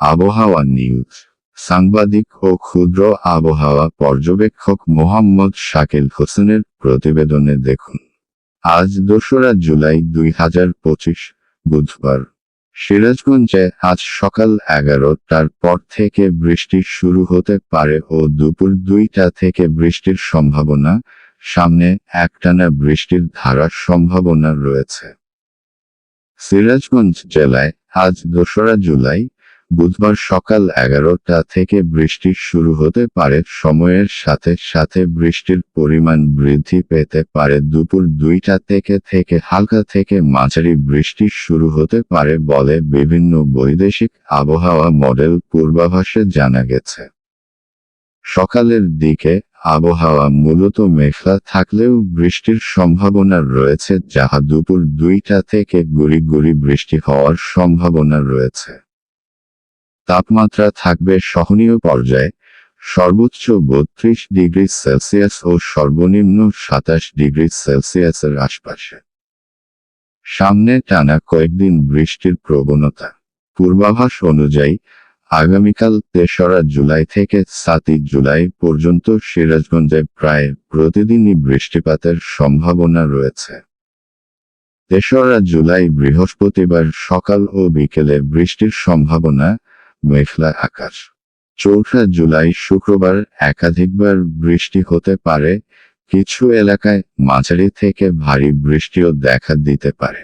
আবহাওয়া নিউজ। সাংবাদিক ও ক্ষুদ্র আবহাওয়া পর্যবেক্ষক মোহাম্মদ শাকিল হোসেনের প্রতিবেদনে দেখুন। আজ ২রা জুলাই ২০২৫, বুধবার। সিরাজগঞ্জে আজ সকাল ১১টার পর থেকে বৃষ্টি শুরু হতে পারে ও দুপুর ২টা থেকে বৃষ্টির সম্ভাবনা, সামনে একটানা বৃষ্টির ধারার সম্ভাবনা রয়েছে। সিরাজগঞ্জ জেলায় আজ ২রা জুলাই, বুধবার সকাল ১১টা থেকে বৃষ্টি শুরু হতে পারে। সময়ের সাথে সাথে বৃষ্টির পরিমাণ বৃদ্ধি পেতে পারে। দুপুর ২টা থেকে হালকা থেকে মাঝারি বৃষ্টি শুরু হতে পারে বলে বিভিন্ন বৈদেশিক আবহাওয়া মডেল পূর্বাভাসে জানা গেছে। সকালের দিকে আবহাওয়া মূলত মেঘলা থাকলেও বৃষ্টির সম্ভাবনা রয়েছে, যা দুপুর ২টা থেকে গুঁড়ি গুঁড়ি বৃষ্টি হওয়ার সম্ভাবনা রয়েছে। তাপমাত্রা থাকবে সহনীয় পর্যায়ে, সর্বোচ্চ ৩২ ডিগ্রি সেলসিয়াস ও সর্বনিম্ন ২৭ ডিগ্রি সেলসিয়াসের আশপাশে। সামনে টানা কয়েকদিন বৃষ্টির প্রবণতা। পূর্বাভাস অনুযায়ী আগামীকাল ৩রা জুলাই থেকে ৭ই জুলাই পর্যন্ত সিরাজগঞ্জে প্রায় প্রতিদিনই বৃষ্টিপাতের সম্ভাবনা রয়েছে। ৩রা জুলাই বৃহস্পতিবার সকাল ও বিকেলে বৃষ্টির সম্ভাবনা, মেঘলা আকাশ। ৪ঠা জুলাই শুক্রবার একাধিকবার বৃষ্টি হতে পারে, কিছু এলাকায় মাঝারি থেকে ভারী বৃষ্টিও দেখা দিতে পারে।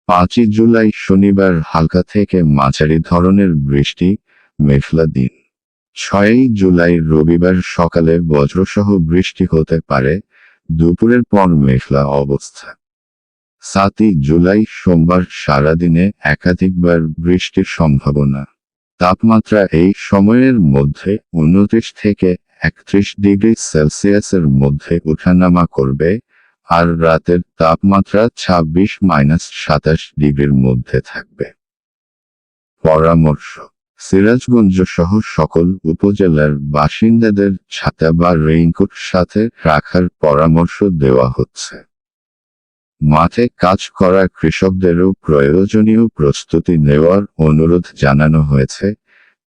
৫ই জুলাই শনিবার হালকা থেকে মাঝারি ধরনের বৃষ্টি, মেঘলা দিন। ৬ই জুলাই রবিবার সকালে বজ্রসহ বৃষ্টি হতে পারে, দুপুরের পর মেঘলা অবস্থা। ৭ই জুলাই সোমবার সারাদিনে একাধিকবার বৃষ্টির সম্ভাবনা। তাপমাত্রা এই সময়ের মধ্যে ২৯ থেকে ৩১ ডিগ্রি সেলসিয়াসের মধ্যে ওঠানামা করবে, আর রাতের তাপমাত্রা ২৬-২৭ ডিগ্রির মধ্যে থাকবে। পরামর্শ: সিরাজগঞ্জ সহ সকল উপজেলার বাসিন্দাদের ছাতা বা রেইনকোট সাথে রাখার পরামর্শ দেওয়া হচ্ছে। মাঠে কাজ করা কৃষকদেরও প্রয়োজনীয় প্রস্তুতি নেওয়ার অনুরোধ জানানো হয়েছে,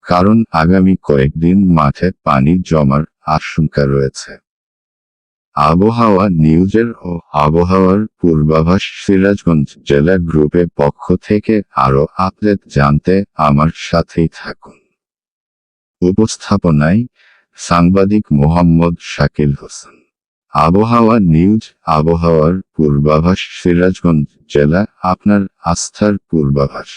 কারণ আগামী কয়েকদিন মাঠে পানি জমার আশঙ্কা রয়েছে। আবহাওয়া নিউজের ও আবহাওয়ার পূর্বাভাস সিরাজগঞ্জ জেলা গ্রুপের পক্ষ থেকে আরও আপডেট জানতে আমার সাথেই থাকুন। উপস্থাপনায় সাংবাদিক মোহাম্মদ শাকিল হোসেন। আবহাওয়া নিউজ, আবহাওয়ার পূর্বাভাস সিরাজগঞ্জ জেলা, আপনার আস্থার পূর্বাভাস।